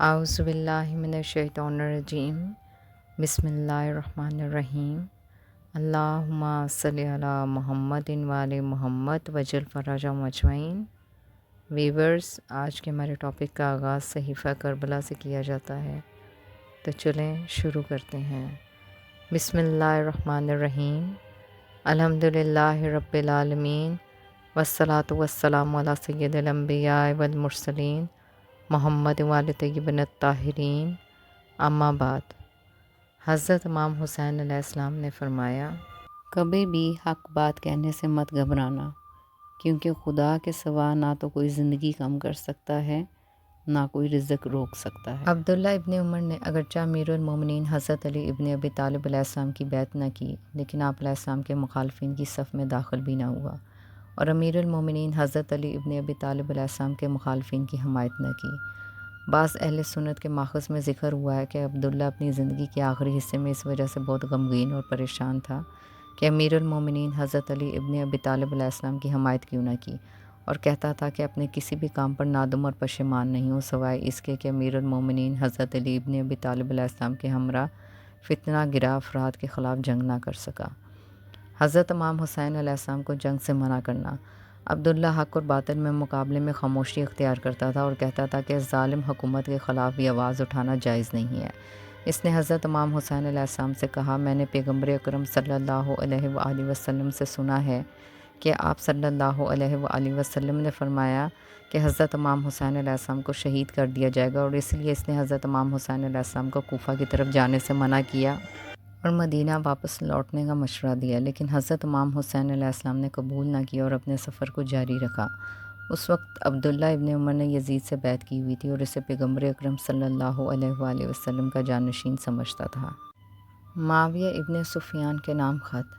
اعوذ باللہ من الشیطان الرجیم بسم اللہ الرحمن الرحیم اللہم صلی علی محمد وعلی محمد وجل فرجہم اجمعین۔ ویورز، آج کے ہمارے ٹاپک کا آغاز صحیفہ کربلا سے کیا جاتا ہے، تو چلیں شروع کرتے ہیں۔ بسم اللہ الرحمن الرحیم، الحمدللہ رب العالمین، والصلاة والسلام علی سید الانبیاء والمرسلین محمد وآل طیبین الطاہرین، اما بعد۔ حضرت امام حسین علیہ السلام نے فرمایا، کبھی بھی حق بات کہنے سے مت گھبرانا، کیونکہ خدا کے سوا نہ تو کوئی زندگی کم کر سکتا ہے نہ کوئی رزق روک سکتا ہے۔ عبداللہ ابن عمر نے اگرچہ امیر المومنین حضرت علی ابن ابی طالب علیہ السلام کی بیعت نہ کی، لیکن آپ علیہ السلام کے مخالفین کی صف میں داخل بھی نہ ہوا، اور امیر المومنین حضرت علی ابن ابی طالب علیہ السلام کے مخالفین کی حمایت نہ کی۔ بعض اہل سنت کے ماخذ میں ذکر ہوا ہے کہ عبداللہ اپنی زندگی کے آخری حصے میں اس وجہ سے بہت غمگین اور پریشان تھا کہ امیر المومنین حضرت علی ابن ابی طالب علیہ السلام کی حمایت کیوں نہ کی، اور کہتا تھا کہ اپنے کسی بھی کام پر نادم اور پشیمان نہیں ہوں سوائے اس کے کہ امیر المومنین حضرت علی ابن ابی طالب علیہ السلام کے ہمراہ فتنہ گرا افراد کے خلاف جنگ نہ کر سکا۔ حضرت امام حسین علیہ السلام کو جنگ سے منع کرنا۔ عبداللہ حق اور باطل میں مقابلے میں خاموشی اختیار کرتا تھا اور کہتا تھا کہ ظالم حکومت کے خلاف بھی آواز اٹھانا جائز نہیں ہے۔ اس نے حضرت امام حسین علیہ السلام سے کہا، میں نے پیغمبر اکرم صلی اللہ علیہ وآلہ وسلم سے سنا ہے کہ آپ صلی اللہ علیہ وآلہ وسلم نے فرمایا کہ حضرت امام حسین علیہ السلام کو شہید کر دیا جائے گا، اور اس لیے اس نے حضرت امام حسین علیہ السلام کو کوفہ کی طرف جانے سے منع کیا اور مدینہ واپس لوٹنے کا مشورہ دیا، لیکن حضرت امام حسین علیہ السلام نے قبول نہ کیا اور اپنے سفر کو جاری رکھا۔ اس وقت عبداللہ ابن عمر نے یزید سے بیعت کی ہوئی تھی اور اسے پیغمبر اکرم صلی اللہ علیہ وآلہ وسلم کا جانشین سمجھتا تھا۔ معاویہ ابن سفیان کے نام خط۔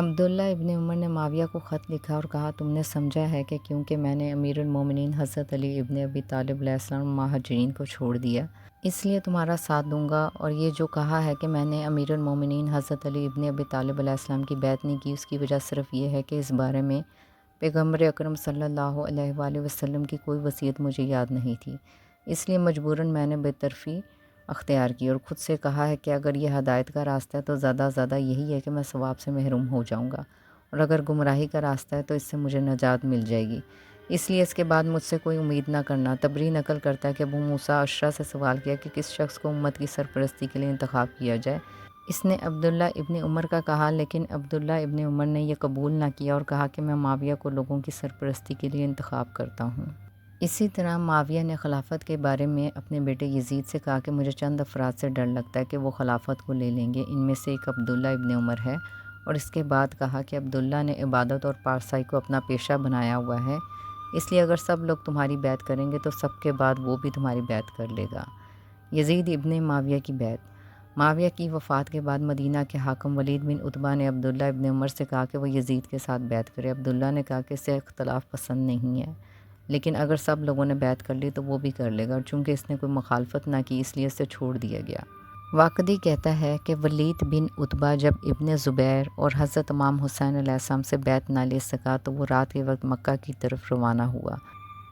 عبداللہ ابن عمر نے معاویہ کو خط لکھا اور کہا، تم نے سمجھا ہے کہ کیونکہ میں نے امیر المومنین حضرت علی ابن ابی طالب علیہ السلام مہاجرین کو چھوڑ دیا، اس لیے تمہارا ساتھ دوں گا، اور یہ جو کہا ہے کہ میں نے امیر المومنین حضرت علی ابن ابی طالب علیہ السلام کی بیعت نہیں کی، اس کی وجہ صرف یہ ہے کہ اس بارے میں پیغمبر اکرم صلی اللہ علیہ وآلہ وسلم کی کوئی وصیت مجھے یاد نہیں تھی، اس لیے مجبوراً میں نے بے طرفی اختیار کی اور خود سے کہا ہے کہ اگر یہ ہدایت کا راستہ ہے تو زیادہ زیادہ یہی ہے کہ میں ثواب سے محروم ہو جاؤں گا، اور اگر گمراہی کا راستہ ہے تو اس سے مجھے نجات مل جائے گی، اس لیے اس کے بعد مجھ سے کوئی امید نہ کرنا۔ تبری نقل کرتا ہے کہ ابو موسیٰ اشرا سے سوال کیا کہ کس شخص کو امت کی سرپرستی کے لیے انتخاب کیا جائے۔ اس نے عبداللہ ابن عمر کا کہا، لیکن عبداللہ ابن عمر نے یہ قبول نہ کیا اور کہا کہ میں معاویہ کو لوگوں کی سرپرستی کے لیے انتخاب کرتا ہوں۔ اسی طرح معاویہ نے خلافت کے بارے میں اپنے بیٹے یزید سے کہا کہ مجھے چند افراد سے ڈر لگتا ہے کہ وہ خلافت کو لے لیں گے، ان میں سے ایک عبداللہ ابن عمر ہے، اور اس کے بعد کہا کہ عبداللہ نے عبادت اور پارسائی کو اپنا پیشہ بنایا ہوا ہے، اس لیے اگر سب لوگ تمہاری بیعت کریں گے تو سب کے بعد وہ بھی تمہاری بیعت کر لے گا۔ یزید ابن معاویہ کی بیعت۔ معاویہ کی وفات کے بعد مدینہ کے حاکم ولید بن عتبہ نے عبداللہ ابن عمر سے کہا کہ وہ یزید کے ساتھ بیعت کرے۔ عبداللہ نے کہا کہ اسے اختلاف پسند نہیں ہے، لیکن اگر سب لوگوں نے بیعت کر لی تو وہ بھی کر لے گا، اور چونکہ اس نے کوئی مخالفت نہ کی اس لیے اسے چھوڑ دیا گیا۔ واقدی کہتا ہے کہ ولید بن عتبہ جب ابن زبیر اور حضرت امام حسین علیہ السلام سے بیعت نہ لے سکا تو وہ رات کے وقت مکہ کی طرف روانہ ہوا۔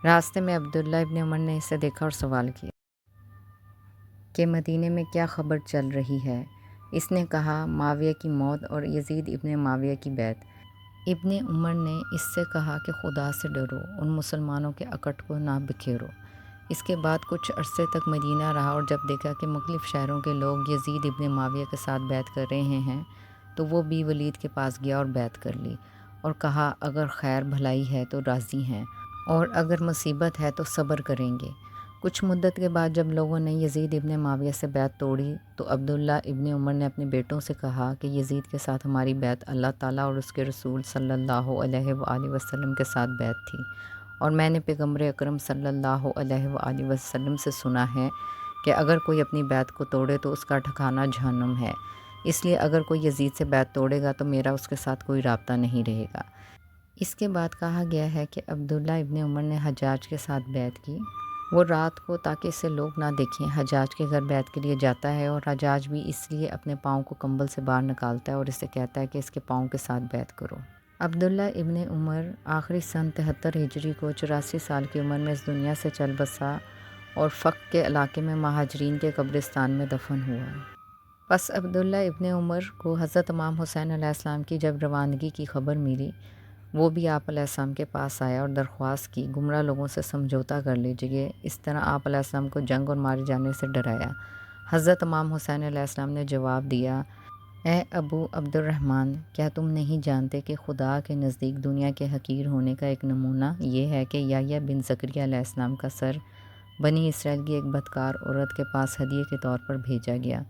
راستے میں عبداللہ ابن عمر نے اسے دیکھا اور سوال کیا کہ مدینے میں کیا خبر چل رہی ہے۔ اس نے کہا، معاویہ کی موت اور یزید ابن معاویہ کی بیعت۔ ابن عمر نے اس سے کہا کہ خدا سے ڈرو اور مسلمانوں کے اکٹ کو نہ بکھیرو۔ اس کے بعد کچھ عرصے تک مدینہ رہا، اور جب دیکھا کہ مختلف شہروں کے لوگ یزید ابن معاویہ کے ساتھ بیعت کر رہے ہیں تو وہ بھی ولید کے پاس گیا اور بیعت کر لی، اور کہا اگر خیر بھلائی ہے تو راضی ہیں، اور اگر مصیبت ہے تو صبر کریں گے۔ کچھ مدت کے بعد جب لوگوں نے یزید ابن معاویہ سے بیعت توڑی تو عبداللہ ابن عمر نے اپنے بیٹوں سے کہا کہ یزید کے ساتھ ہماری بیعت اللہ تعالیٰ اور اس کے رسول صلی اللہ علیہ وآلہ وسلم کے ساتھ بیعت تھی، اور میں نے پیغمبر اکرم صلی اللہ علیہ وآلہ وسلم سے سنا ہے کہ اگر کوئی اپنی بیعت کو توڑے تو اس کا ٹھکانہ جہنم ہے، اس لیے اگر کوئی یزید سے بیعت توڑے گا تو میرا اس کے ساتھ کوئی رابطہ نہیں رہے گا۔ اس کے بعد کہا گیا ہے کہ عبداللہ ابن عمر نے حجاج کے ساتھ بیعت کی۔ وہ رات کو تاکہ اسے لوگ نہ دیکھیں حجاج کے گھر بیعت کے لیے جاتا ہے، اور حجاج بھی اس لیے اپنے پاؤں کو کمبل سے باہر نکالتا ہے اور اسے کہتا ہے کہ اس کے پاؤں کے ساتھ بیعت کرو۔ عبداللہ ابن عمر آخری سن 73 ہجری کو 84 سال کی عمر میں اس دنیا سے چل بسا، اور فق کے علاقے میں مہاجرین کے قبرستان میں دفن ہوا۔ پس عبداللہ ابن عمر کو حضرت امام حسین علیہ السلام کی جب روانگی کی خبر ملی، وہ بھی آپ علیہ السلام کے پاس آیا اور درخواست کی گمراہ لوگوں سے سمجھوتا کر لیجیے۔ اس طرح آپ علیہ السلام کو جنگ اور مارے جانے سے ڈرایا۔ حضرت امام حسین علیہ السلام نے جواب دیا، اے ابو عبد الرحمن، کیا تم نہیں جانتے کہ خدا کے نزدیک دنیا کے حقیر ہونے کا ایک نمونہ یہ ہے کہ یحییٰ بن زکریا علیہ السلام کا سر بنی اسرائیل کی ایک بدکار عورت کے پاس ہدیے کے طور پر بھیجا گیا؟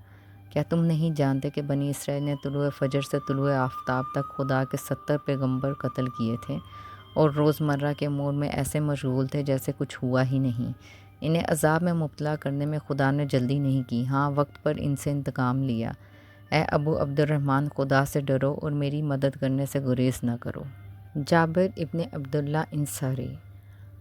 کیا تم نہیں جانتے کہ بنی اسرائیل نے طلوع فجر سے طلوع آفتاب تک خدا کے 70 پیغمبر قتل کیے تھے اور روزمرہ کے امور میں ایسے مشغول تھے جیسے کچھ ہوا ہی نہیں؟ انہیں عذاب میں مبتلا کرنے میں خدا نے جلدی نہیں کی، ہاں وقت پر ان سے انتقام لیا۔ اے ابو عبد الرحمن، خدا سے ڈرو اور میری مدد کرنے سے گریز نہ کرو۔ جابر ابن عبداللہ انصاری،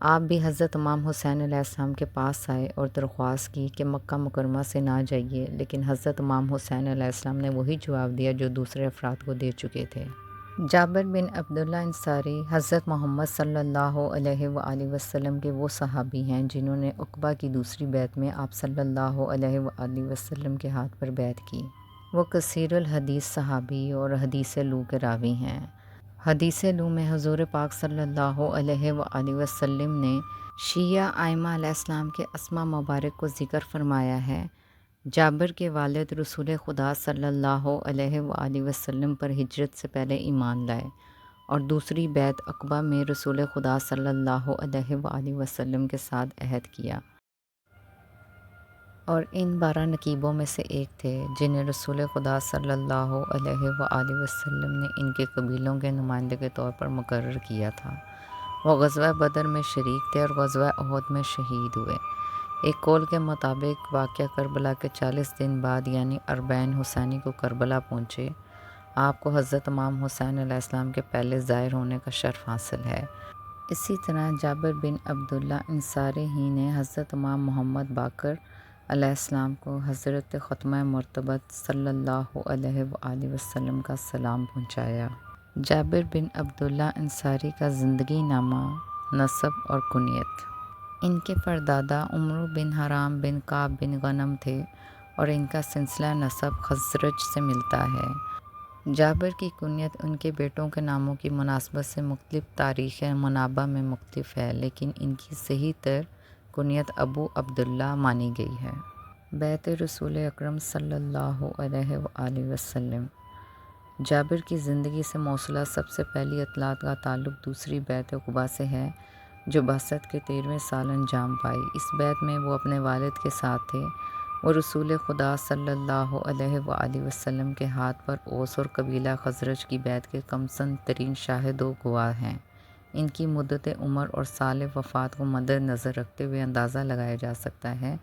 آپ بھی حضرت امام حسین علیہ السلام کے پاس آئے اور درخواست کی کہ مکہ مکرمہ سے نہ جائیے، لیکن حضرت امام حسین علیہ السلام نے وہی جواب دیا جو دوسرے افراد کو دے چکے تھے۔ جابر بن عبداللہ انصاری حضرت محمد صلی اللہ علیہ وآلہ وسلم کے وہ صحابی ہیں جنہوں نے عقبہ کی دوسری بیعت میں آپ صلی اللہ علیہ وآلہ وسلم کے ہاتھ پر بیعت کی۔ وہ کثیر الحدیث صحابی اور حدیث لو کے راوی ہیں۔ حدیث لو میں حضور پاک صلی اللہ علیہ وآلہ وسلم نے شیعہ ائمہ علیہ السلام کے اسماء مبارک کو ذکر فرمایا ہے۔ جابر کے والد رسول خدا صلی اللہ علیہ وآلہ وسلم پر ہجرت سے پہلے ایمان لائے اور دوسری بیعت عقبہ میں رسول خدا صلی اللہ علیہ وآلہ وسلم کے ساتھ عہد کیا، اور ان 12 نقیبوں میں سے ایک تھے جنہیں رسول خدا صلی اللہ علیہ وآلہ وسلم نے ان کے قبیلوں کے نمائندے کے طور پر مقرر کیا تھا۔ وہ غزوہ بدر میں شریک تھے اور غزوہ احد میں شہید ہوئے۔ ایک قول کے مطابق واقعہ کربلا کے 40 دن بعد یعنی اربعین حسینی کو کربلا پہنچے۔ آپ کو حضرت امام حسین علیہ السلام کے پہلے ظاہر ہونے کا شرف حاصل ہے۔ اسی طرح جابر بن عبداللہ انصاری ہی نے حضرت امام محمد باقر علیہ السلام کو حضرت ختمہ مرتبت صلی اللہ علیہ وآلہ وسلم کا سلام پہنچایا۔ جابر بن عبداللہ انصاری کا زندگی نامہ، نسب اور کنیت۔ ان کے پردادا عمرو بن حرام بن کعب بن غنم تھے اور ان کا سلسلہ نسب خزرج سے ملتا ہے۔ جابر کی کنیت ان کے بیٹوں کے ناموں کی مناسبت سے مختلف تاریخ منابع میں مختلف ہے، لیکن ان کی صحیح تر کنیت ابو عبداللہ مانی گئی ہے۔ بیعت رسول اکرم صلی اللہ علیہ وآلہ وسلم۔ جابر کی زندگی سے موصولہ سب سے پہلی اطلاعات کا تعلق دوسری بیعت عقبہ سے ہے جو بعثت کے 13ویں سال انجام پائی۔ اس بیعت میں وہ اپنے والد کے ساتھ تھے۔ وہ رسول خدا صلی اللہ علیہ وآلہ وسلم کے ہاتھ پر اوس اور قبیلہ خزرج کی بیعت کے کم سن ترین شاہد و گواہ ہیں۔ ان کی مدت عمر اور سال وفات کو مد نظر رکھتے ہوئے اندازہ لگایا جا سکتا ہے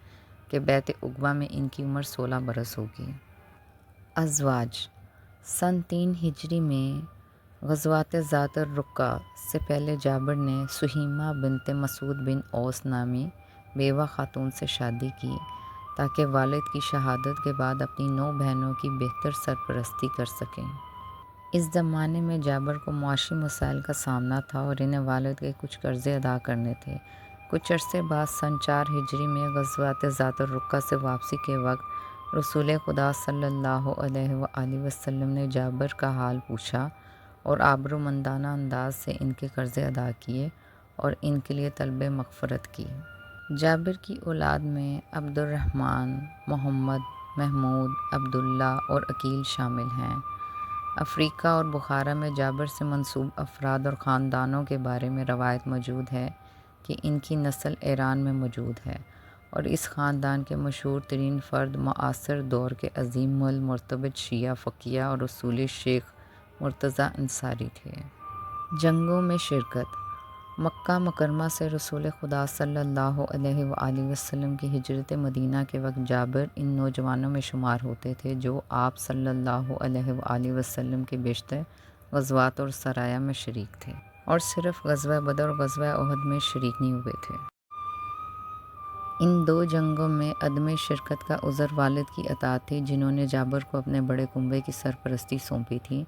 کہ بیعت عقبہ میں ان کی عمر 16 برس ہوگی۔ ازواج۔ سن 3 ہجری میں غزوات ذات الرقہ سے پہلے جابر نے سہیمہ بنت مسعود بن اوس نامی بیوہ خاتون سے شادی کی تاکہ والد کی شہادت کے بعد اپنی 9 بہنوں کی بہتر سرپرستی کر سکیں۔ اس زمانے میں جابر کو معاشی مسائل کا سامنا تھا اور انہیں والد کے کچھ قرضے ادا کرنے تھے۔ کچھ عرصے بعد سن 4 ہجری میں غزوات ذات الرقہ سے واپسی کے وقت رسول خدا صلی اللہ علیہ وآلہ وسلم نے جابر کا حال پوچھا اور آبرومندانہ انداز سے ان کے قرضے ادا کیے اور ان کے لیے طلب مغفرت کی۔ جابر کی اولاد میں عبد الرحمن، محمد، محمود، عبداللہ اور عقیل شامل ہیں۔ افریقہ اور بخارا میں جابر سے منسوب افراد اور خاندانوں کے بارے میں روایت موجود ہے کہ ان کی نسل ایران میں موجود ہے اور اس خاندان کے مشہور ترین فرد معاصر دور کے عظیم المرتبط شیعہ فقیہ اور اصولی شیخ مرتضیٰ انصاری تھے۔ جنگوں میں شرکت۔ مکہ مکرمہ سے رسول خدا صلی اللہ علیہ وآلہ وسلم کی ہجرت مدینہ کے وقت جابر ان نوجوانوں میں شمار ہوتے تھے جو آپ صلی اللہ علیہ وآلہ وسلم کے بیشتر غزوات اور سرایا میں شریک تھے اور صرف غزوہ بدر اور غزوہ احد میں شریک نہیں ہوئے تھے۔ ان 2 جنگوں میں عدم شرکت کا عذر والد کی اطاعت تھی جنہوں نے جابر کو اپنے بڑے کنبے کی سرپرستی سونپی تھی۔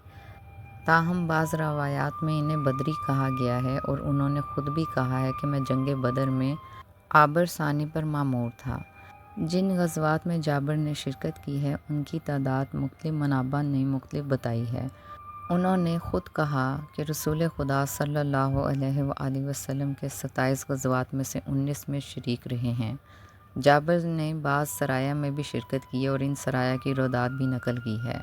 تاہم بعض روایات میں انہیں بدری کہا گیا ہے اور انہوں نے خود بھی کہا ہے کہ میں جنگ بدر میں عابر ثانی پر معمور تھا۔ جن غزوات میں جابر نے شرکت کی ہے ان کی تعداد مختلف منابع نے مختلف بتائی ہے۔ انہوں نے خود کہا کہ رسول خدا صلی اللہ علیہ وآلہ وسلم کے 27 غزوات میں سے 19 میں شریک رہے ہیں۔ جابر نے بعض سرایا میں بھی شرکت کی اور ان سرایا کی روایات بھی نقل کی ہے۔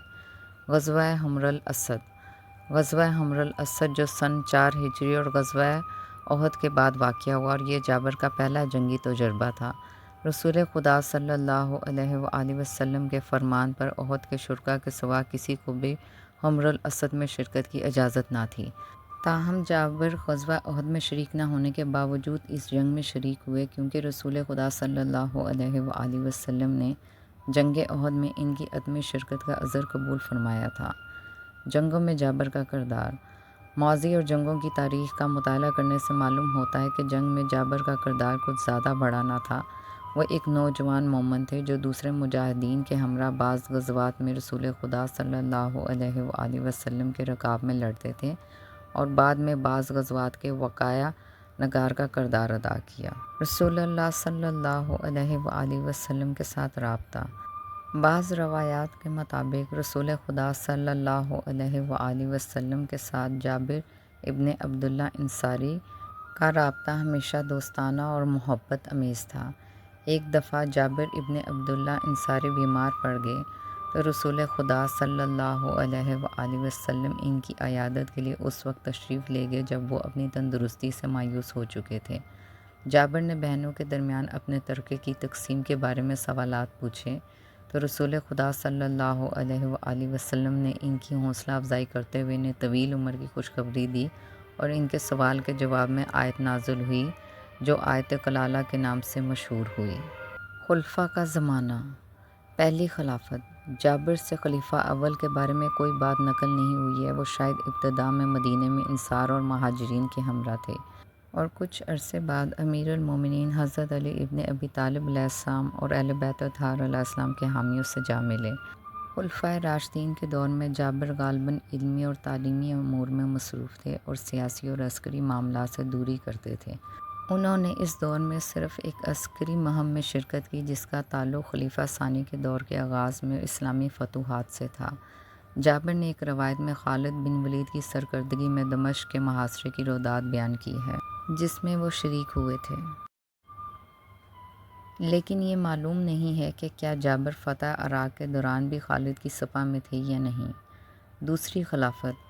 غزوہ حمر الاسد حمر الاسد جو سن 4 ہجری اور غزوہ احد کے بعد واقع ہوا اور یہ جابر کا پہلا جنگی تجربہ تھا۔ رسول خدا صلی اللہ علیہ وآلہ وسلم کے فرمان پر احد کے شرکاء کے سوا کسی کو بھی حمر الاسد میں شرکت کی اجازت نہ تھی۔ تاہم جابر غزوہ احد میں شریک نہ ہونے کے باوجود اس جنگ میں شریک ہوئے کیونکہ رسول خدا صلی اللہ علیہ وآلہ وسلم نے جنگ احد میں ان کی عدم شرکت کا عذر قبول فرمایا تھا۔ جنگوں میں جابر کا کردار۔ ماضی اور جنگوں کی تاریخ کا مطالعہ کرنے سے معلوم ہوتا ہے کہ جنگ میں جابر کا کردار کچھ زیادہ بڑا نہ تھا۔ وہ ایک نوجوان مومن تھے جو دوسرے مجاہدین کے ہمراہ بعض غزوات میں رسول خدا صلی اللہ علیہ وآلہ وسلم کے رکاب میں لڑتے تھے اور بعد میں بعض غزوات کے وقائع نگار کا کردار ادا کیا۔ رسول اللہ صلی اللہ علیہ وآلہ وسلم کے ساتھ رابطہ۔ بعض روایات کے مطابق رسول خدا صلی اللہ علیہ وآلہ وسلم کے ساتھ جابر ابن عبداللہ انصاری کا رابطہ ہمیشہ دوستانہ اور محبت آمیز تھا۔ ایک دفعہ جابر ابن عبداللہ انصاری بیمار پڑ گئے تو رسول خدا صلی اللہ علیہ وآلہ وسلم ان کی عیادت کے لیے اس وقت تشریف لے گئے جب وہ اپنی تندرستی سے مایوس ہو چکے تھے۔ جابر نے بہنوں کے درمیان اپنے ترکے کی تقسیم کے بارے میں سوالات پوچھے تو رسول خدا صلی اللہ علیہ وآلہ وسلم نے ان کی حوصلہ افزائی کرتے ہوئے انہیں طویل عمر کی خوشخبری دی اور ان کے سوال کے جواب میں آیت نازل ہوئی جو آیت کلالہ کے نام سے مشہور ہوئی۔ خلفاء کا زمانہ۔ پہلی خلافت۔ جابر سے خلیفہ اول کے بارے میں کوئی بات نقل نہیں ہوئی ہے۔ وہ شاید ابتدا میں مدینے میں انصار اور مہاجرین کے ہمراہ تھے اور کچھ عرصے بعد امیر المومنین حضرت علی ابن ابی طالب علیہ السلام اور اہل بیت اطہار علیہ السلام کے حامیوں سے جا ملے۔ خلفائے راشدین کے دور میں جابر غالباً علمی اور تعلیمی امور میں مصروف تھے اور سیاسی اور عسکری معاملات سے دوری کرتے تھے۔ انہوں نے اس دور میں صرف ایک عسکری مہم میں شرکت کی جس کا تعلق خلیفہ ثانی کے دور کے آغاز میں اسلامی فتوحات سے تھا۔ جابر نے ایک روایت میں خالد بن ولید کی سرکردگی میں دمشق کے محاصرے کی روایت بیان کی ہے جس میں وہ شریک ہوئے تھے، لیکن یہ معلوم نہیں ہے کہ کیا جابر فتح عراق کے دوران بھی خالد کی صفحہ میں تھے یا نہیں۔ دوسری خلافت۔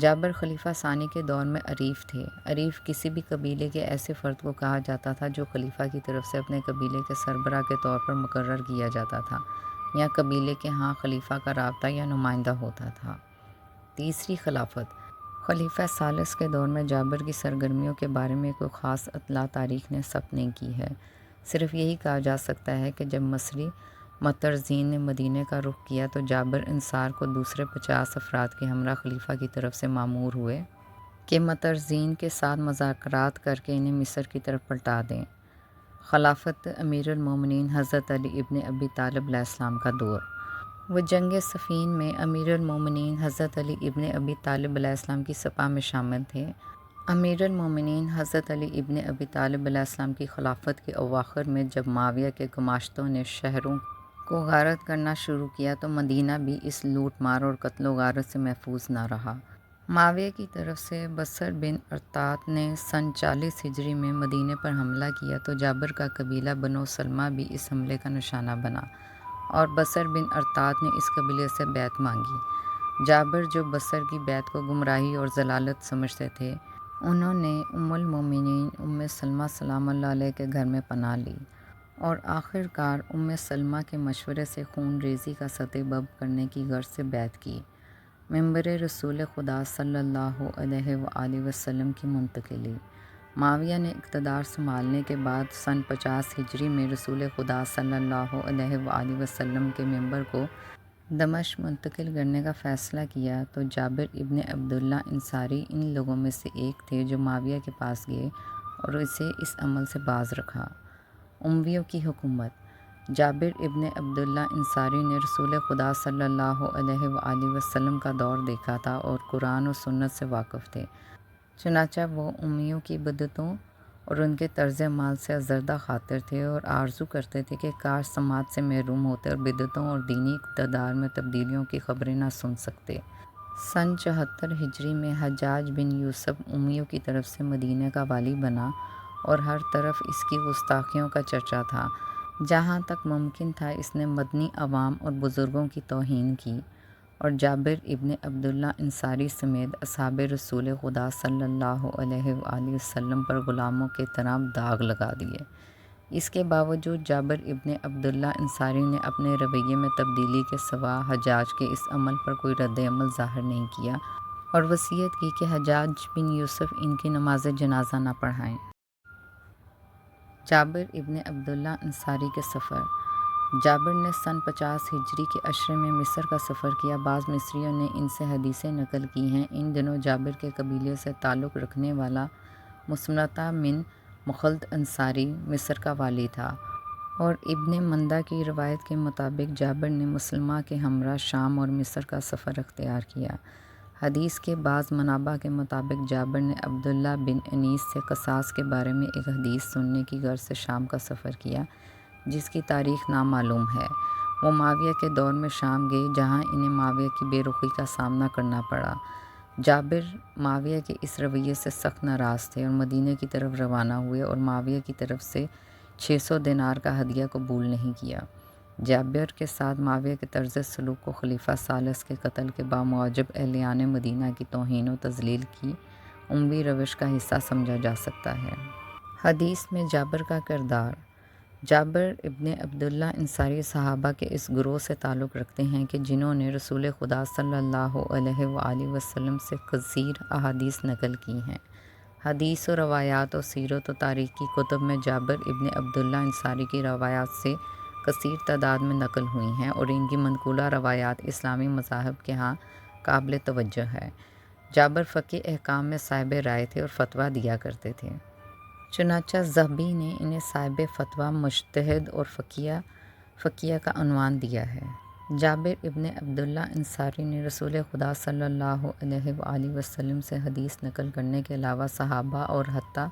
جابر خلیفہ ثانی کے دور میں عریف تھے۔ عریف کسی بھی قبیلے کے ایسے فرد کو کہا جاتا تھا جو خلیفہ کی طرف سے اپنے قبیلے کے سربراہ کے طور پر مقرر کیا جاتا تھا یا قبیلے کے ہاں خلیفہ کا رابطہ یا نمائندہ ہوتا تھا۔ تیسری خلافت۔ خلیفہ ثالث کے دور میں جابر کی سرگرمیوں کے بارے میں کوئی خاص اطلاع تاریخ نے ثبت نہیں کی ہے۔ صرف یہی کہا جا سکتا ہے کہ جب مصری مترزین نے مدینہ کا رخ کیا تو جابر انصار کو دوسرے 50 افراد کے ہمراہ خلیفہ کی طرف سے مامور ہوئے کہ مترزین کے ساتھ مذاکرات کر کے انہیں مصر کی طرف پلٹا دیں۔ خلافت امیر المومنین حضرت علی ابن ابی طالب علیہ السلام کا دور۔ وہ جنگ صفین میں امیر المومنین حضرت علی ابن ابی طالب علیہ السلام کی سپاہ میں شامل تھے۔ امیر المومنین حضرت علی ابن ابی طالب علیہ السلام کی خلافت کے اواخر میں جب معاویہ کے گماشتوں نے شہروں کو غارت کرنا شروع کیا تو مدینہ بھی اس لوٹ مار اور قتل و غارت سے محفوظ نہ رہا۔ معاویہ کی طرف سے بصر بن ارطاط نے سن 40 ہجری میں مدینہ پر حملہ کیا تو جابر کا قبیلہ بنو سلمہ بھی اس حملے کا نشانہ بنا اور بصر بن ارطاط نے اس قبیلے سے بیعت مانگی۔ جابر جو بصر کی بیعت کو گمراہی اور ضلالت سمجھتے تھے انہوں نے ام المومنین ام سلمہ سلام اللہ علیہ کے گھر میں پناہ لی اور آخر کار ام سلمہ کے مشورے سے خون ریزی کا سبب کرنے کی غرض سے بیعت کی۔ منبر رسول خدا صلی اللہ علیہ وآلہ وسلم کی منتقلی۔ معاویہ نے اقتدار سنبھالنے کے بعد سن 50 ہجری میں رسول خدا صلی اللہ علیہ وآلہ وسلم کے منبر کو دمشق منتقل کرنے کا فیصلہ کیا تو جابر ابن عبداللہ انصاری ان لوگوں میں سے ایک تھے جو معاویہ کے پاس گئے اور اسے اس عمل سے باز رکھا۔ امویوں کی حکومت۔ جابر ابن عبداللہ انصاری نے رسول خدا صلی اللہ علیہ وآلہ وسلم کا دور دیکھا تھا اور قرآن و سنت سے واقف تھے، چنانچہ وہ امیوں کی بدعتوں اور ان کے طرز عمل سے زردہ خاطر تھے اور آرزو کرتے تھے کہ کاش سماعت سے محروم ہوتے اور بدعتوں اور دینی اقتدار میں تبدیلیوں کی خبریں نہ سن سکتے۔ سن 74 ہجری میں حجاج بن یوسف امیوں کی طرف سے مدینہ کا والی بنا اور ہر طرف اس کی گستاخیوں کا چرچا تھا۔ جہاں تک ممکن تھا اس نے مدنی عوام اور بزرگوں کی توہین کی اور جابر ابن عبداللہ انصاری سمیت اصحاب رسول خدا صلی اللہ علیہ وآلہ وسلم پر غلاموں کے طرح داغ لگا دیے۔ اس کے باوجود جابر ابن عبداللہ انصاری نے اپنے رویے میں تبدیلی کے سوا حجاج کے اس عمل پر کوئی رد عمل ظاہر نہیں کیا اور وصیت کی کہ حجاج بن یوسف ان کی نماز جنازہ نہ پڑھائیں۔ جابر ابن عبداللہ انصاری کے سفر۔ جابر نے سن 50 ہجری کے عشرے میں مصر کا سفر کیا۔ بعض مصریوں نے ان سے حدیثیں نقل کی ہیں۔ ان دنوں جابر کے قبیلے سے تعلق رکھنے والا مسلمہ بن مخلد انصاری مصر کا والی تھا اور ابن مندہ کی روایت کے مطابق جابر نے مسلمہ کے ہمراہ شام اور مصر کا سفر اختیار کیا۔ حدیث کے بعض منابع کے مطابق جابر نے عبداللہ بن انیس سے قصاص کے بارے میں ایک حدیث سننے کی غرض سے شام کا سفر کیا جس کی تاریخ نامعلوم ہے۔ وہ معاویہ کے دور میں شام گئے جہاں انہیں معاویہ کی بے رخی کا سامنا کرنا پڑا۔ جابر معاویہ کے اس رویے سے سخت ناراض تھے اور مدینہ کی طرف روانہ ہوئے اور معاویہ کی طرف سے 600 دینار کا ہدیہ قبول نہیں کیا۔ جابر کے ساتھ معاویہ کے طرز سلوک کو خلیفہ ثالث کے قتل کے باموجب اہلیان مدینہ کی توہین و تذلیل کی عموی روش کا حصہ سمجھا جا سکتا ہے۔ حدیث میں جابر کا کردار۔ جابر ابن عبداللہ انصاری صحابہ کے اس گروہ سے تعلق رکھتے ہیں کہ جنہوں نے رسول خدا صلی اللہ علیہ وآلہ وسلم سے کثیر احادیث نقل کی ہیں۔ حدیث و روایات و سیرت و تاریخ کی کتب میں جابر ابن عبداللہ انصاری کی روایات سے کثیر تعداد میں نقل ہوئی ہیں اور ان کی منقولہ روایات اسلامی مذاہب کے ہاں قابل توجہ ہے۔ جابر فقہی احکام میں صاحب رائے تھے اور فتویٰ دیا کرتے تھے۔ چنانچہ ذہبی نے انہیں صاحب فتویٰ مجتہد اور فقیہ کا عنوان دیا ہے۔ جابر ابن عبداللہ انصاری نے رسول خدا صلی اللہ علیہ وآلہ وسلم سے حدیث نقل کرنے کے علاوہ صحابہ اور حتیٰ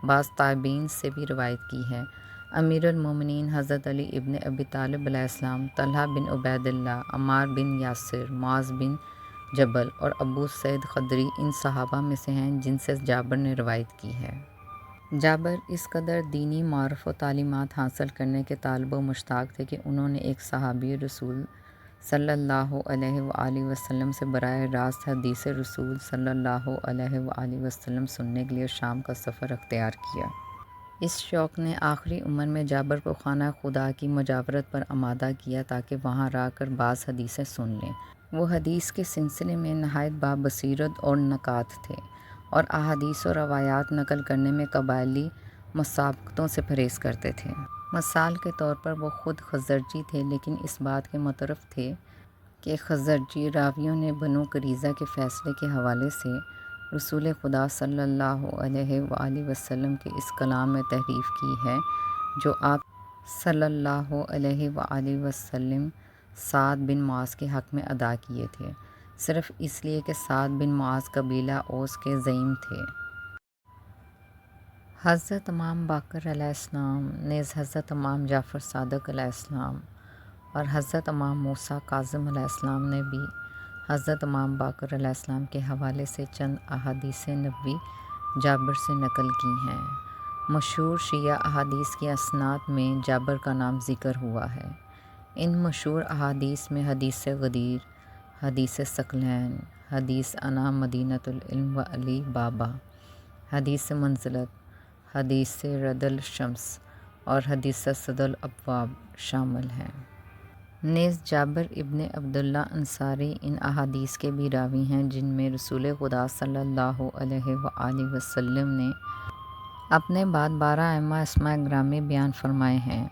بعض تابعین سے بھی روایت کی ہے۔ امیر المومنین حضرت علی ابن ابی طالب علیہ السلام، طلحہ بن عبید اللہ، عمار بن یاسر، معاذ بن جبل اور ابو سعید خدری ان صحابہ میں سے ہیں جن سے جابر نے روایت کی ہے۔ جابر اس قدر دینی معارف و تعلیمات حاصل کرنے کے طالب و مشتاق تھے کہ انہوں نے ایک صحابی رسول صلی اللہ علیہ وآلہ وسلم سے براہ راست حدیث رسول صلی اللہ علیہ وآلہ وسلم سننے کے لیے شام کا سفر اختیار کیا۔ اس شوق نے آخری عمر میں جابر کو خانہ خدا کی مجاورت پر آمادہ کیا تاکہ وہاں رہ کر بعض حدیثیں سن لیں۔ وہ حدیث کے سلسلے میں نہایت بابصیرت اور نقاد تھے اور احادیث و روایات نقل کرنے میں قبائلی مسابقتوں سے پرہیز کرتے تھے۔ مثال کے طور پر وہ خود خزرجی تھے لیکن اس بات کے مترف تھے کہ خزرجی راویوں نے بنو قریظہ کے فیصلے کے حوالے سے رسول خدا صلی اللہ علیہ وآلہ وسلم کے اس کلام میں تحریف کی ہے جو آپ صلی اللہ علیہ وآلہ وسلم سعد بن معاذ کے حق میں ادا کیے تھے، صرف اس لیے کہ سعد بن معاذ قبیلہ اوس کے زعیم تھے۔ حضرت امام باقر علیہ السلام، نیز حضرت امام جعفر صادق علیہ السلام اور حضرت امام موسیٰ کاظم علیہ السلام نے بھی حضرت امام باقر علیہ السلام کے حوالے سے چند احادیث نبوی جابر سے نقل کی ہیں۔ مشہور شیعہ احادیث کی اسناد میں جابر کا نام ذکر ہوا ہے۔ ان مشہور احادیث میں حدیث غدیر، حدیث ثقلین، حدیث انا مدینۃ العلم و علی بابا، حدیث منزلت، حدیث رد الشمس اور حدیث صد الابواب شامل ہیں۔ نیز جابر ابن عبداللہ انصاری ان احادیث کے بھی راوی ہیں جن میں رسول خدا صلی اللہ علیہ وآلہ وسلم نے اپنے بعد 12 ائمہ اسماء گرامی بیان فرمائے ہیں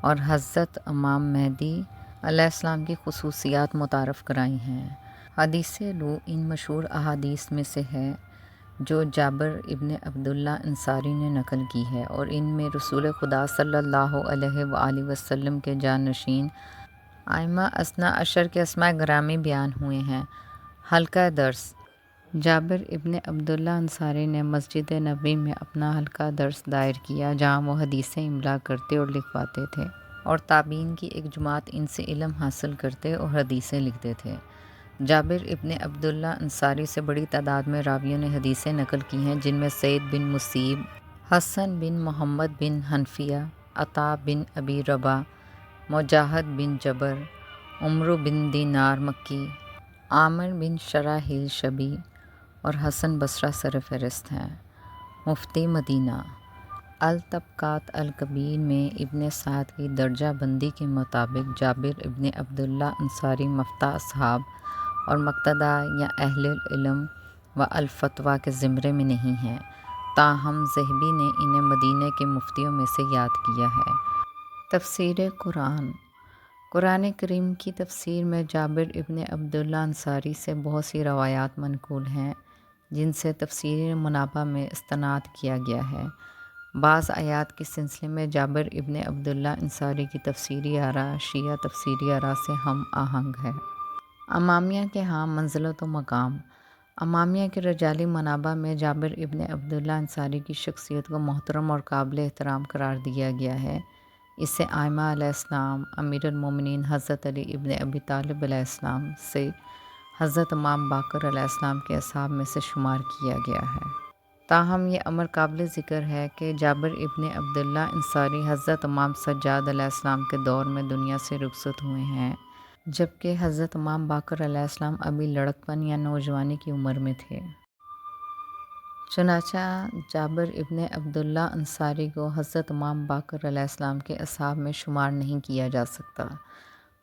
اور حضرت امام مہدی علیہ السلام کی خصوصیات متعارف کرائی ہیں۔ حدیث روح ان مشہور احادیث میں سے ہے جو جابر ابن عبداللہ انصاری نے نقل کی ہے اور ان میں رسول خدا صلی اللہ علیہ وآلہ وسلم کے جانشین ائمہ اثنا عشر کے اسماء گرامی بیان ہوئے ہیں۔ حلقہ درس جابر ابن عبداللہ انصاری نے مسجد نبوی میں اپنا حلقہ درس دائر کیا، جہاں وہ حدیثیں املا کرتے اور لکھواتے تھے، اور تابعین کی ایک جماعت ان سے علم حاصل کرتے اور حدیثیں لکھتے تھے۔ جابر ابن عبداللہ انصاری سے بڑی تعداد میں راویوں نے حدیثیں نقل کی ہیں، جن میں سعید بن مسیب، حسن بن محمد بن حنفیہ، عطا بن ابی رباح، مجاہد بن جبر، عمرو بن دینار مکی، عامر بن شراحیل شبی اور حسن بصرہ سر فہرست ہیں۔ مفتی مدینہ الطبقات الکبیر میں ابن سعد کی درجہ بندی کے مطابق جابر ابن عبداللہ انصاری مفتہ اصحاب اور مقتدیٰ یا اہل العلم و الفتویٰ کے زمرے میں نہیں ہیں، تاہم ذہبی نے انہیں مدینہ کے مفتیوں میں سے یاد کیا ہے۔ تفسیر قرآن قرآن کریم کی تفسیر میں جابر ابن عبداللہ انصاری سے بہت سی روایات منقول ہیں، جن سے تفسیر منابع میں استناد کیا گیا ہے۔ بعض آیات کے سلسلے میں جابر ابن عبداللہ انصاری کی تفسیری آراء شیعہ تفسیری آراء سے ہم آہنگ ہے۔ امامیہ کے ہاں منزلت و مقام امامیہ کے رجالی منابع میں جابر ابن عبداللہ انصاری کی شخصیت کو محترم اور قابل احترام قرار دیا گیا ہے۔ اسے ائمہ علیہ السلام، امیر المومنین حضرت علی ابن ابی طالب علیہ السلام سے حضرت امام باقر علیہ السلام کے اصحاب میں سے شمار کیا گیا ہے۔ تاہم یہ امر قابل ذکر ہے کہ جابر ابن عبداللہ انصاری حضرت امام سجاد علیہ السلام کے دور میں دنیا سے رخصت ہوئے ہیں، جبکہ حضرت امام باقر علیہ السلام ابھی لڑکپن یا نوجوانی کی عمر میں تھے۔ چنانچہ جابر ابن عبداللہ انصاری کو حضرت امام باقر علیہ السلام کے اصحاب میں شمار نہیں کیا جا سکتا۔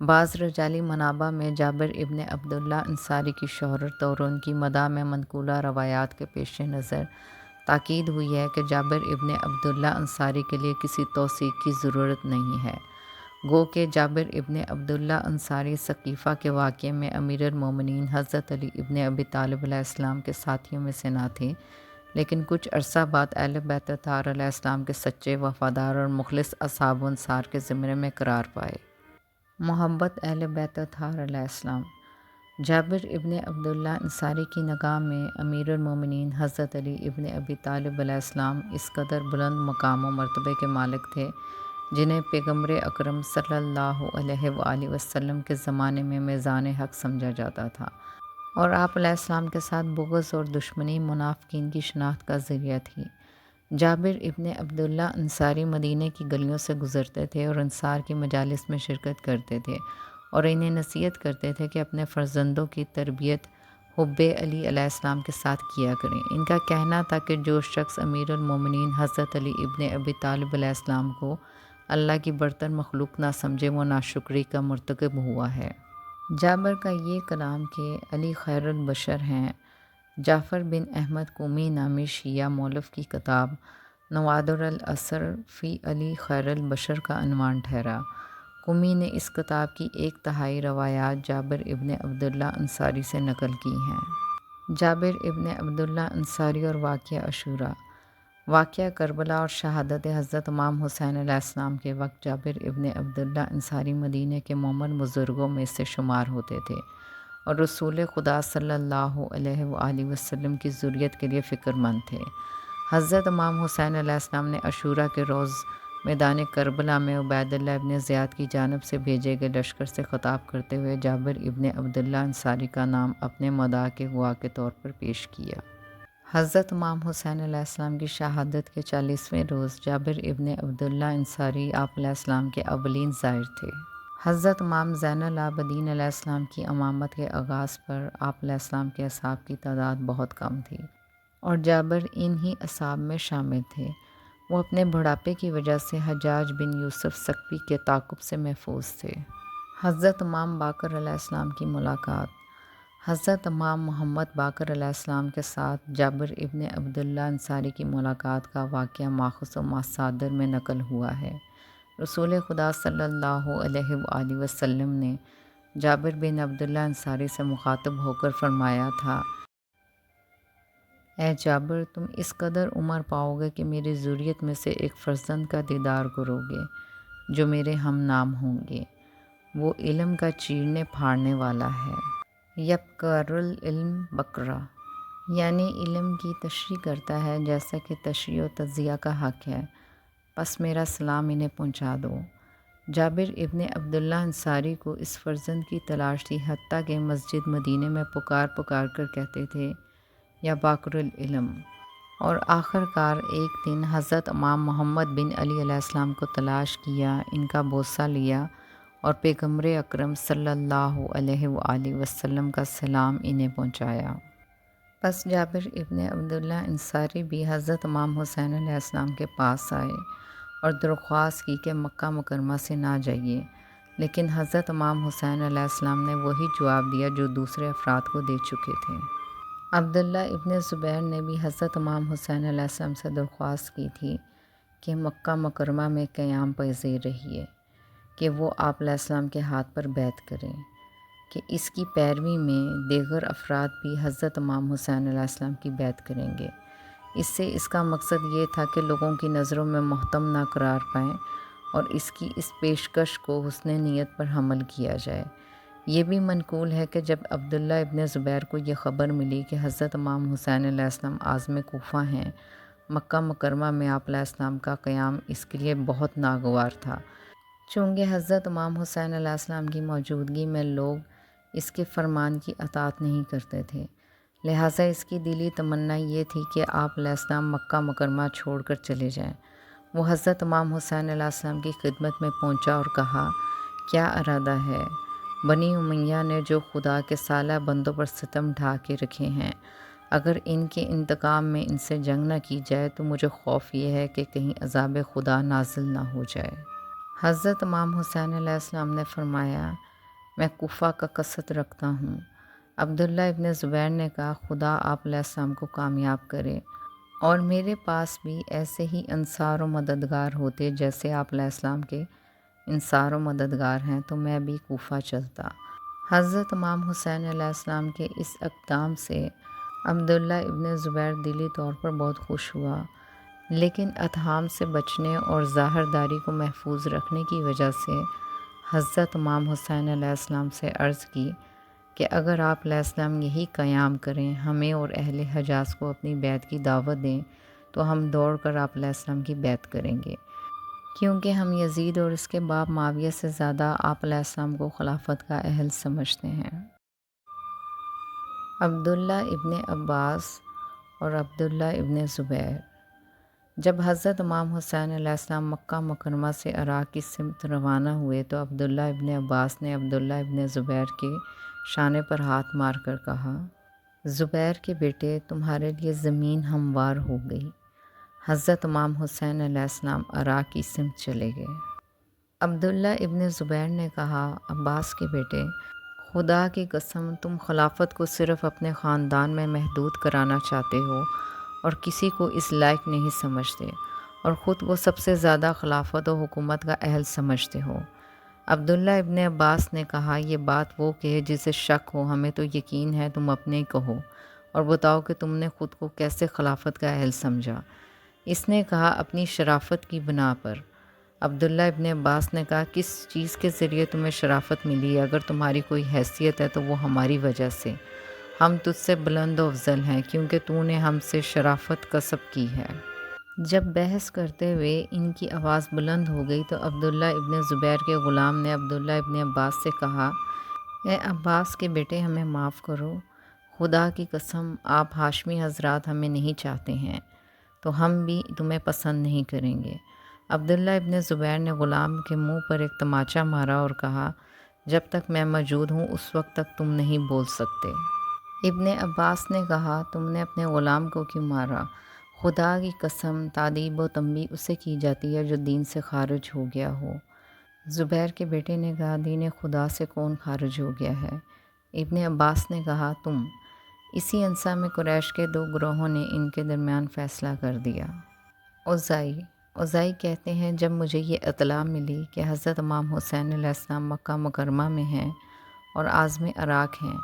بعض رجالی منابع میں جابر ابن عبداللہ انصاری کی شہرت اور ان کی مدح میں منقولہ روایات کے پیش نظر تاکید ہوئی ہے کہ جابر ابن عبداللہ انصاری کے لیے کسی توثیق کی ضرورت نہیں ہے، گو کہ جابر ابن عبداللہ انصاری ثقیفہ کے واقعے میں امیر المومنین حضرت علی ابن ابی طالب علیہ السلام کے ساتھیوں میں سے نہ تھے، لیکن کچھ عرصہ بعد اہل بیت اطہار علیہ السلام کے سچے وفادار اور مخلص اصحاب و انصار کے زمرے میں قرار پائے۔ محبت اہل بیت اطہار علیہ السلام جابر ابن عبداللہ انصاری کی نگاہ میں امیر المومنین حضرت علی ابن ابی طالب علیہ السلام اس قدر بلند مقام و مرتبے کے مالک تھے، جنہیں پیغمبر اکرم صلی اللہ علیہ وآلہ وسلم کے زمانے میں میزان حق سمجھا جاتا تھا، اور آپ علیہ السلام کے ساتھ بغض اور دشمنی منافقین کی شناخت کا ذریعہ تھی۔ جابر ابن عبداللہ انصاری مدینہ کی گلیوں سے گزرتے تھے اور انصار کی مجالس میں شرکت کرتے تھے، اور انہیں نصیحت کرتے تھے کہ اپنے فرزندوں کی تربیت حب علی علیہ السلام کے ساتھ کیا کریں۔ ان کا کہنا تھا کہ جو شخص امیر المومنین حضرت علی ابن ابی طالب علیہ السلام کو اللہ کی برتر مخلوق نہ سمجھے، وہ ناشکری کا مرتکب ہوا ہے۔ جابر کا یہ کلام کہ علی خیر البشر ہیں، جعفر بن احمد قمی نامی شیعہ مولف کی کتاب نوادر الاثر فی علی خیر البشر کا عنوان ٹھہرا۔ قمی نے اس کتاب کی 1/3 روایات جابر ابن عبداللہ انصاری سے نقل کی ہیں۔ جابر ابن عبداللہ انصاری اور واقعہ عاشوراء واقعہ کربلا اور شہادت حضرت امام حسین علیہ السلام کے وقت جابر ابن عبداللہ انصاری مدینہ کے مومن بزرگوں میں سے شمار ہوتے تھے اور رسول خدا صلی اللہ علیہ وآلہ وسلم کی ذریت کے لیے فکر مند تھے۔ حضرت امام حسین علیہ السلام نے عاشوراء کے روز میدان کربلا میں عبید اللہ ابن زیاد کی جانب سے بھیجے گئے لشکر سے خطاب کرتے ہوئے جابر ابن عبداللہ انصاری کا نام اپنے مداح کے گواہ کے طور پر پیش کیا۔ حضرت امام حسین علیہ السلام کی شہادت کے 40ویں روز جابر ابن عبداللہ انصاری آپ علیہ السلام کے اولین زائر تھے۔ حضرت امام زین العابدین علیہ السلام کی امامت کے آغاز پر آپ علیہ السلام کے اصحاب کی تعداد بہت کم تھی، اور جابر انہی اصحاب میں شامل تھے۔ وہ اپنے بڑھاپے کی وجہ سے حجاج بن یوسف ثقفی کے تعاقب سے محفوظ تھے۔ حضرت امام باقر علیہ السلام کی ملاقات حضرت امام محمد باقر علیہ السلام کے ساتھ جابر ابن عبداللہ انصاری کی ملاقات کا واقعہ ماخذ و مصادر میں نقل ہوا ہے۔ رسول خدا صلی اللہ علیہ وآلہ وسلم نے جابر بن عبداللہ انصاری سے مخاطب ہو کر فرمایا تھا، اے جابر، تم اس قدر عمر پاؤ گے کہ میری ذریت میں سے ایک فرزند کا دیدار کرو گے جو میرے ہم نام ہوں گے۔ وہ علم کا چیرنے پھاڑنے والا ہے۔ یبقر العلم بکرا یعنی علم کی تشریح کرتا ہے جیسا کہ تشریح و تجزیہ کا حق ہے، پس میرا سلام انہیں پہنچا دو۔ جابر ابن عبداللہ انصاری کو اس فرزند کی تلاش تھی، حتیٰ کہ مسجد مدینے میں پکار پکار کر کہتے تھے یا باقر العلم۔ اور آخر کار ایک دن حضرت امام محمد بن علی علیہ السلام کو تلاش کیا، ان کا بوسہ لیا اور پیغمبر اکرم صلی اللہ علیہ وآلہ وسلم کا سلام انہیں پہنچایا۔ پس جابر ابن عبداللہ انصاری بھی حضرت امام حسین علیہ السلام کے پاس آئے اور درخواست کی کہ مکہ مکرمہ سے نہ جائیے، لیکن حضرت امام حسین علیہ السلام نے وہی جواب دیا جو دوسرے افراد کو دے چکے تھے۔ عبداللہ ابن زبیر نے بھی حضرت امام حسین علیہ السلام سے درخواست کی تھی کہ مکہ مکرمہ میں قیام پذیر رہیے، کہ وہ آپ علیہ السلام کے ہاتھ پر بیعت کریں، کہ اس کی پیروی میں دیگر افراد بھی حضرت امام حسین علیہ السلام کی بیعت کریں گے۔ اس کا مقصد یہ تھا کہ لوگوں کی نظروں میں محتم نہ قرار پائیں اور اس کی اس پیشکش کو حسن نیت پر حمل کیا جائے۔ یہ بھی منقول ہے کہ جب عبداللہ ابن زبیر کو یہ خبر ملی کہ حضرت امام حسین علیہ السلام عازم کوفہ ہیں، مکہ مکرمہ میں آپ علیہ السلام کا قیام اس کے لیے بہت ناگوار تھا۔ چونکہ حضرت امام حسین علیہ السلام کی موجودگی میں لوگ اس کے فرمان کی اطاعت نہیں کرتے تھے، لہٰذا اس کی دلی تمنا یہ تھی کہ آپ علیہ السلام مکہ مکرمہ چھوڑ کر چلے جائیں۔ وہ حضرت امام حسین علیہ السلام کی خدمت میں پہنچا اور کہا، کیا ارادہ ہے؟ بنی امیہ نے جو خدا کے صالح بندوں پر ستم ڈھا کے رکھے ہیں، اگر ان کے انتقام میں ان سے جنگ نہ کی جائے تو مجھے خوف یہ ہے کہ کہیں عذاب خدا نازل نہ ہو جائے۔ حضرت امام حسین علیہ السلام نے فرمایا، میں کوفہ کا قصد رکھتا ہوں۔ عبداللہ ابن زبیر نے کہا، خدا آپ علیہ السلام کو کامیاب کرے، اور میرے پاس بھی ایسے ہی انصار و مددگار ہوتے جیسے آپ علیہ السلام کے انصار و مددگار ہیں تو میں بھی کوفہ چلتا۔ حضرت امام حسین علیہ السلام کے اس اقدام سے عبداللہ ابن زبیر دلی طور پر بہت خوش ہوا، لیکن اتہام سے بچنے اور ظاہرداری کو محفوظ رکھنے کی وجہ سے حضرت امام حسین علیہ السلام سے عرض کی کہ اگر آپ علیہ السلام یہی قیام کریں، ہمیں اور اہل حجاز کو اپنی بیعت کی دعوت دیں تو ہم دوڑ کر آپ علیہ السلام کی بیعت کریں گے، کیونکہ ہم یزید اور اس کے باپ معاویہ سے زیادہ آپ علیہ السلام کو خلافت کا اہل سمجھتے ہیں۔ عبداللہ ابن عباس اور عبداللہ ابن زبیر۔ جب حضرت امام حسین علیہ السلام مکہ مکرمہ سے عراق کی سمت روانہ ہوئے تو عبداللہ ابن عباس نے عبداللہ ابن زبیر کے شانے پر ہاتھ مار کر کہا، زبیر کے بیٹے، تمہارے لیے زمین ہموار ہو گئی۔ حضرت امام حسین علیہ السلام عراق کی سمت چلے گئے۔ عبداللہ ابن زبیر نے کہا، عباس کے بیٹے، خدا کی قسم تم خلافت کو صرف اپنے خاندان میں محدود کرانا چاہتے ہو اور کسی کو اس لائق نہیں سمجھتے، اور خود کو سب سے زیادہ خلافت و حکومت کا اہل سمجھتے ہو۔ عبداللہ ابن عباس نے کہا، یہ بات وہ کہے جسے شک ہو، ہمیں تو یقین ہے، تم اپنے ہی کہو اور بتاؤ کہ تم نے خود کو کیسے خلافت کا اہل سمجھا۔ اس نے کہا، اپنی شرافت کی بنا پر۔ عبداللہ ابن عباس نے کہا، کس چیز کے ذریعے تمہیں شرافت ملی؟ اگر تمہاری کوئی حیثیت ہے تو وہ ہماری وجہ سے۔ ہم تجھ سے بلند و افضل ہیں کیونکہ تو نے ہم سے شرافت کسب کی ہے۔ جب بحث کرتے ہوئے ان کی آواز بلند ہو گئی تو عبداللہ ابن زبیر کے غلام نے عبداللہ ابن عباس سے کہا، اے عباس کے بیٹے، ہمیں معاف کرو، خدا کی قسم آپ ہاشمی حضرات ہمیں نہیں چاہتے ہیں تو ہم بھی تمہیں پسند نہیں کریں گے۔ عبداللہ ابن زبیر نے غلام کے منہ پر ایک تماچا مارا اور کہا، جب تک میں موجود ہوں اس وقت تک تم نہیں بول سکتے۔ ابن عباس نے کہا، تم نے اپنے غلام کو کیوں مارا؟ خدا کی قسم تادیب و تنبیہ اسے کی جاتی ہے جو دین سے خارج ہو گیا ہو۔ زبیر کے بیٹے نے کہا، دین خدا سے کون خارج ہو گیا ہے؟ ابن عباس نے کہا، تم۔ اسی انصا میں قریش کے دو گروہوں نے ان کے درمیان فیصلہ کر دیا۔ اوزائی کہتے ہیں، جب مجھے یہ اطلاع ملی کہ حضرت امام حسین علیہ السلام مکہ مکرمہ میں ہیں اور عازم عراق ہیں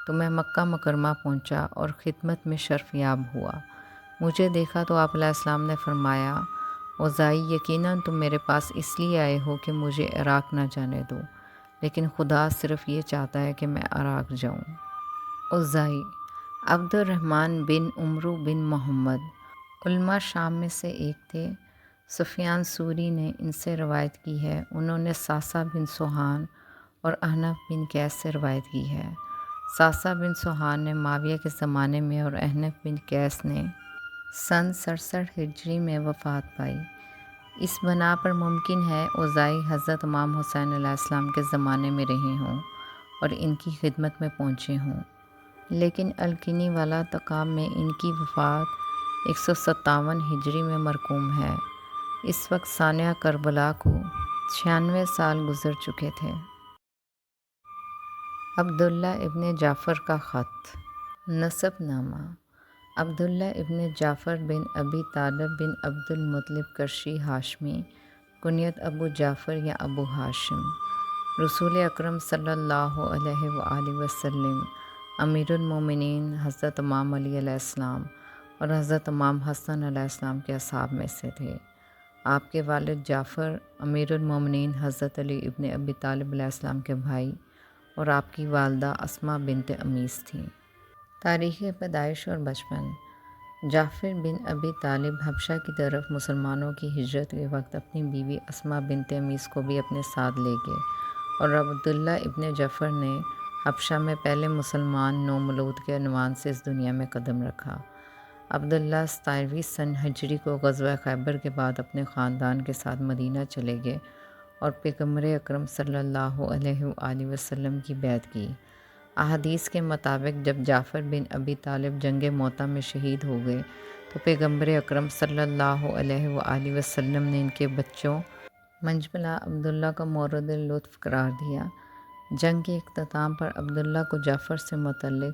تو میں مکہ مکرمہ پہنچا اور خدمت میں شرف یاب ہوا۔ مجھے دیکھا تو آپ علیہ السلام نے فرمایا، اوزائی، یقیناً تم میرے پاس اس لیے آئے ہو کہ مجھے عراق نہ جانے دو، لیکن خدا صرف یہ چاہتا ہے کہ میں عراق جاؤں۔ اوزائی، عبد الرحمن بن عمرو بن محمد علماء شام میں سے ایک تھے۔ سفیان ثوری نے ان سے روایت کی ہے۔ انہوں نے ساسا بن سوہان اور احنف بن قیس سے روایت کی ہے۔ ساسا بن سوہان نے معاویہ کے زمانے میں اور احنف بن قیس نے سن 67 ہجری میں وفات پائی۔ اس بنا پر ممکن ہے اوزاعی حضرت امام حسین علیہ السلام کے زمانے میں رہے ہوں اور ان کی خدمت میں پہنچے ہوں، لیکن الکنی والا تقام میں ان کی وفات 157 ہجری میں مرقوم ہے۔ اس وقت سانحہ کربلا کو 96 سال گزر چکے تھے۔ عبداللہ ابن جعفر کا خط۔ نسب نامہ: عبداللہ ابن جعفر بن ابی طالب بن عبد المطلب قرشی ہاشمی، کنیت ابو جعفر یا ابو ہاشم، رسول اکرم صلی اللہ علیہ وآلہ وسلم، امیر المومنین حضرت امام علی علیہ السلام اور حضرت امام حسن علیہ السلام کے اصحاب میں سے تھے۔ آپ کے والد جعفر امیر المومنین حضرت علی ابن ابی طالب علیہ السلام کے بھائی اور آپ کی والدہ اسماء بنت امیس تھیں۔ تاریخ پیدائش اور بچپن: جعفر بن ابی طالب حبشہ کی طرف مسلمانوں کی ہجرت کے وقت اپنی بیوی اسماء بنت امیس کو بھی اپنے ساتھ لے گئے، اور عبداللہ ابن جعفر نے حبشہ میں پہلے مسلمان نومولود کے عنوان سے اس دنیا میں قدم رکھا۔ عبداللہ 27ویں سن ہجری کو غزوہ خیبر کے بعد اپنے خاندان کے ساتھ مدینہ چلے گئے اور پیغمبر اکرم صلی اللہ علیہ وآلہ وسلم کی بیعت کی۔ احادیث کے مطابق جب جعفر بن ابی طالب جنگ موطا میں شہید ہو گئے تو پیغمبر اکرم صلی اللہ علیہ وآلہ وسلم نے ان کے بچوں منجملہ عبداللہ کو مورد لطف قرار دیا۔ جنگ کے اختتام پر عبداللہ کو جعفر سے متعلق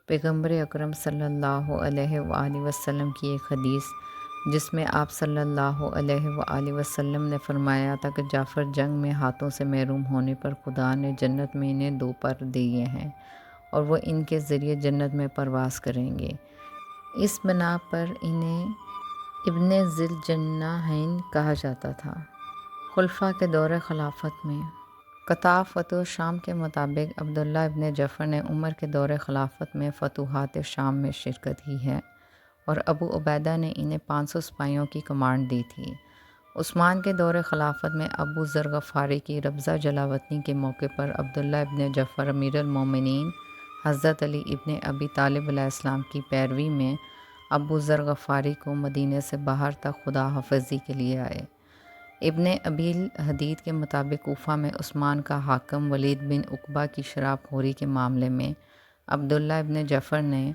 پیغمبر اکرم صلی اللہ علیہ وآلہ وسلم کی ایک حدیث، جس میں آپ صلی اللہ علیہ وآلہ وسلم نے فرمایا تھا کہ جعفر جنگ میں ہاتھوں سے محروم ہونے پر خدا نے جنت میں انہیں 2 پر دیے ہیں اور وہ ان کے ذریعے جنت میں پرواز کریں گے، اس بنا پر انہیں ابن ذی الجناحین کہا جاتا تھا۔ خلفاء کے دور خلافت میں: کتاب فتح شام کے مطابق عبداللہ ابن جعفر نے عمر کے دور خلافت میں فتوحات شام میں شرکت کی ہے اور ابو عبیدہ نے انہیں 500 سپاہیوں کی کمانڈ دی تھی۔ عثمان کے دور خلافت میں ابو ذر غفاری کی ربضہ جلاوطنی کے موقع پر عبداللہ ابن جعفر امیر المومنین حضرت علی ابن ابی طالب علیہ السلام کی پیروی میں ابو ذر غفاری کو مدینے سے باہر تک خدا حافظی کے لیے آئے۔ ابن ابی حدید کے مطابق کوفہ میں عثمان کا حاکم ولید بن عقبہ کی شراب خوری کے معاملے میں عبداللہ ابن جعفر نے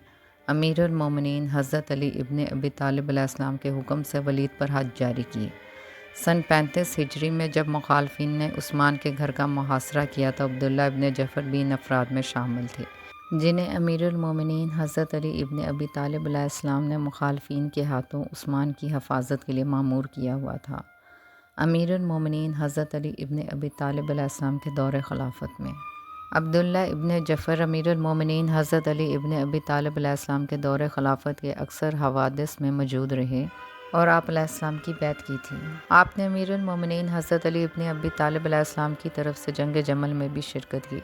امیر المومنین حضرت علی ابن ابی طالب علیہ السلام کے حکم سے ولید پر حد جاری کی۔ سن 35 ہجری میں جب مخالفین نے عثمان کے گھر کا محاصرہ کیا تو عبداللہ ابن جعفر بھی ان افراد میں شامل تھے جنہیں امیر المومنین حضرت علی ابن ابی طالب علیہ السلام نے مخالفین کے ہاتھوں عثمان کی حفاظت کے لیے مامور کیا ہوا تھا۔ امیر المومنین حضرت علی ابن ابی طالب علیہ السلام کے دور خلافت میں عبداللہ ابن جعفر امیر المومنین حضرت علی ابن ابی طالب علیہ السلام کے دور خلافت کے اکثر حوادث میں موجود رہے اور آپ علیہ السلام کی بیعت کی تھی۔ آپ نے امیر المومنین حضرت علی ابن ابی طالب علیہ السلام کی طرف سے جنگ جمل میں بھی شرکت کی۔